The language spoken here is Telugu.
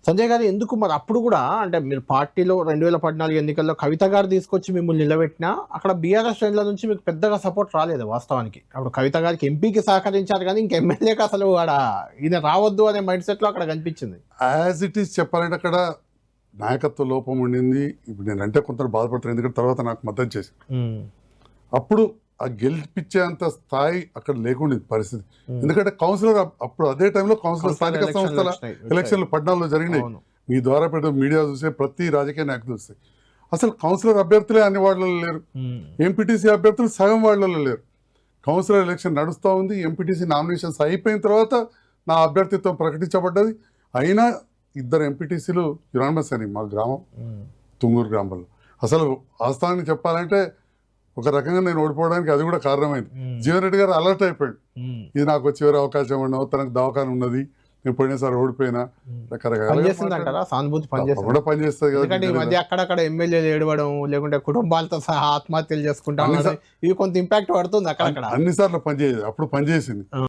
సంజయ్ గారు ఎందుకు మరి అప్పుడు కూడా అంటే మీరు పార్టీలో 2014 ఎన్నికల్లో కవిత గారు తీసుకొచ్చి మిమ్మల్ని నిలబెట్టినా అక్కడ బీఆర్ఎస్ శ్రేణుల నుంచి మీకు పెద్దగా సపోర్ట్ రాలేదు వాస్తవానికి. అప్పుడు కవిత గారికి ఎంపీకి సహకరించారు కానీ ఇంక ఎమ్మెల్యేకి అసలు ఆడ ఈయన రావద్దు అనే మైండ్ సెట్లో అక్కడ కనిపించింది. యాజ్ ఇట్ ఈస్ చెప్పాలంటే అక్కడ నాయకత్వ లోపం ఉండింది. ఇప్పుడు నేను అంటే కొంత బాధపడుతున్నాను, ఎందుకంటే తర్వాత నాకు మద్దతు చేసి అప్పుడు ఆ గెలిపించేంత స్థాయి అక్కడ లేకుండా పరిస్థితి. ఎందుకంటే కౌన్సిలర్ అప్పుడు అదే టైంలో కౌన్సిలర్ స్థానిక సంస్థల ఎలక్షన్లు 14లో జరిగినాయి. మీ ద్వారా పెట్టే మీడియా చూసే ప్రతి రాజకీయ నాయకులు చూస్తాయి. అసలు కౌన్సిలర్ అభ్యర్థులే అన్ని వార్డులలో లేరు, ఎంపీటీసీ అభ్యర్థులు సగం వార్డులలో లేరు. కౌన్సిలర్ ఎలక్షన్ నడుస్తూ ఉంది, ఎంపీటీసీ నామినేషన్స్ అయిపోయిన తర్వాత నా అభ్యర్థిత్వం ప్రకటించబడ్డది. అయినా 2 ఎంపీటీసీలు యునానిమస్ అని మా గ్రామం తుంగూరు గ్రామంలో. అసలు వాస్తవానికి చెప్పాలంటే ఒక రకంగా నేను ఓడిపోవడానికి అది కూడా కారణమైంది. జీవన్ రెడ్డి గారు అలర్ట్ అయిపోయాడు, ఇది నాకు చివరి అవకాశం ఉండవు, తనకు దవాఖాన ఉన్నది, నేను పోయినసారి ఓడిపోయినా రకరకాల సానుభూతి పనిచేస్తుంది కదా. ఈ మధ్య అక్కడక్కడ ఎమ్మెల్యేలు ఏడవడం లేకుంటే కుటుంబాలతో సహా ఆత్మహత్యలు చేసుకుంటాం, ఇది కొంత ఇంపాక్ట్ పడుతుంది అక్కడక్కడ. అన్నిసార్లు పనిచేయదు, అప్పుడు పనిచేసింది.